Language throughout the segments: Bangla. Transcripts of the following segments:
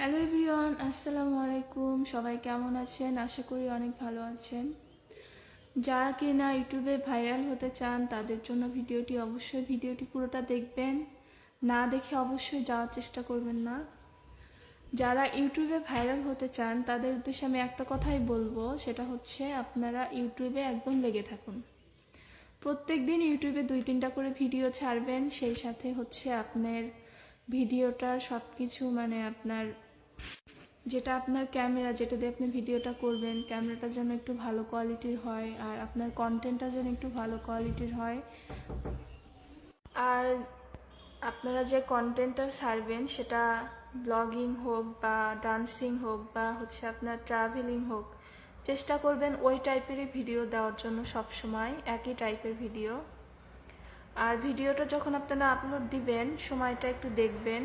হ্যালো এভরিওয়ান, আসসালামু আলাইকুম। সবাই কেমন আছেন? আশা করি অনেক ভালো আছেন। যারা কিনা ইউটিউবে ভাইরাল হতে চান তাদের জন্য ভিডিওটি পুরোটা দেখবেন। না দেখে অবশ্যই যাওয়ার চেষ্টা করবেন না। যারা ইউটিউবে ভাইরাল হতে চান তাদের উদ্দেশ্যে আমি একটা কথাই বলবো, সেটা হচ্ছে আপনারা ইউটিউবে একদম লেগে থাকুন। প্রত্যেক দিন ইউটিউবে 2-3টা করে ভিডিও ছাড়বেন। সেই সাথে হচ্ছে আপনার ভিডিওটার সব কিছু আপনার যেটা আপনার ক্যামেরা, যেটা দিয়ে আপনি ভিডিওটা করবেন, ক্যামেরাটা যেন একটু ভালো কোয়ালিটির হয় আর আপনার কন্টেন্টটা যেন একটু ভালো কোয়ালিটির হয়। আর আপনারা যে কন্টেন্টটা ছাড়বেন সেটা ব্লগিং হোক বা ডান্সিং হোক বা হচ্ছে আপনার ট্রাভেলিং হোক, চেষ্টা করবেন ওই টাইপেরই ভিডিও দেওয়ার জন্য, সবসময় একই টাইপের ভিডিও। আর ভিডিওটা যখন আপনারা আপলোড দিবেন সময়টা একটু দেখবেন,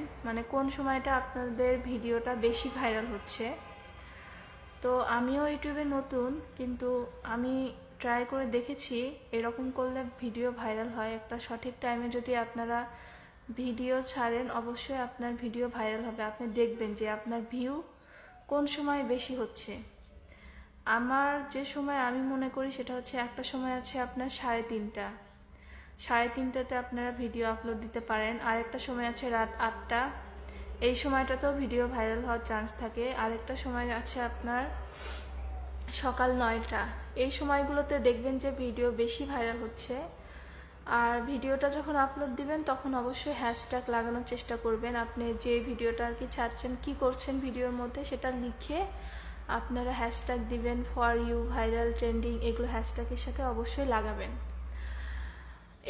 কোন সময়টা আপনাদের ভিডিওটা বেশি ভাইরাল হচ্ছে। তো আমিও ইউটিউবে নতুন, কিন্তু আমি ট্রাই করে দেখেছি এরকম করলে ভিডিও ভাইরাল হয়। একটা সঠিক টাইমে যদি আপনারা ভিডিও ছাড়েন অবশ্যই আপনার ভিডিও ভাইরাল হবে। আপনি দেখবেন যে আপনার ভিউ কোন সময় বেশি হচ্ছে। আমার যে সময় আমি মনে করি সেটা হচ্ছে, একটা সময় আছে আপনার 3:30টাতে আপনারা ভিডিও আপলোড দিতে পারেন। আরেকটা সময় আছে রাত 8টা, এই সময়টাতেও ভিডিও ভাইরাল হওয়ার চান্স থাকে। আরেকটা সময় আছে আপনার সকাল 9টা। এই সময়গুলোতে দেখবেন যে ভিডিও বেশি ভাইরাল হচ্ছে। আর ভিডিওটা যখন আপলোড দিবেন তখন অবশ্যই হ্যাশট্যাগ লাগানোর চেষ্টা করবেন। আপনি যে ভিডিওটা আর কি ছাড়ছেন, কি করছেন ভিডিওর মধ্যে, সেটা লিখে আপনারা হ্যাশট্যাগ দিবেন, ফর ইউ, ভাইরাল, ট্রেন্ডিং, এগুলো হ্যাশট্যাগের সাথে অবশ্যই লাগাবেন।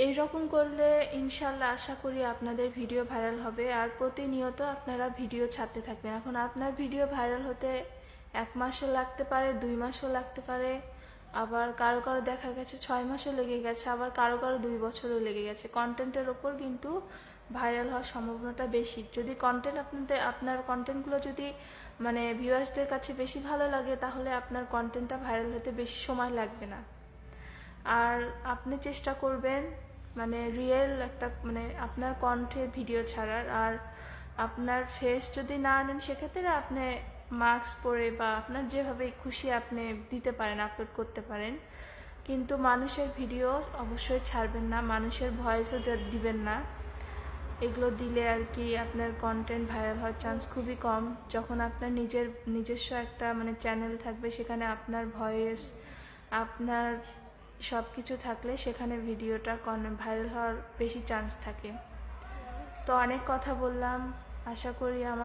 এইরকম করলে ইনশাল্লাহ আশা করি আপনাদের ভিডিও ভাইরাল হবে। আর প্রতিনিয়ত আপনারা ভিডিও ছাড়তে থাকবেন। এখন আপনার ভিডিও ভাইরাল হতে 1 মাসও লাগতে পারে, 2 মাসও লাগতে পারে, আবার কারো কারো দেখা গেছে 6 মাসও লেগে গেছে, আবার কারো কারো 2 বছরও লেগে গেছে। কন্টেন্টের ওপর কিন্তু ভাইরাল হওয়ার সম্ভাবনাটা বেশি। যদি আপনার কন্টেন্টগুলো যদি ভিউয়ার্সদের কাছে বেশি ভালো লাগে, তাহলে আপনার কন্টেন্টটা ভাইরাল হতে বেশি সময় লাগবে না। আর আপনি চেষ্টা করবেন রিয়েল একটা আপনার কণ্ঠে ভিডিও ছাড়ার। আর আপনার ফেস যদি না আনেন, সেক্ষেত্রে আপনি মাস্ক পরে বা আপনার যেভাবে খুশি আপনি দিতে পারেন, আপলোড করতে পারেন। কিন্তু মানুষের ভিডিও অবশ্যই ছাড়বেন না, মানুষের ভয়েসও দিবেন না। এগুলো দিলে আর কি আপনার কন্টেন্ট ভাইরাল হওয়ার চান্স খুবই কম। যখন আপনার নিজস্ব একটা চ্যানেল থাকবে, সেখানে আপনার ভয়েস, আপনার সব কিছু থাকলে সেখানে ভিডিওটা ভাইরাল হওয়ার বেশি চান্স থাকে। তো অনেক কথা বললাম, আশা করি আমার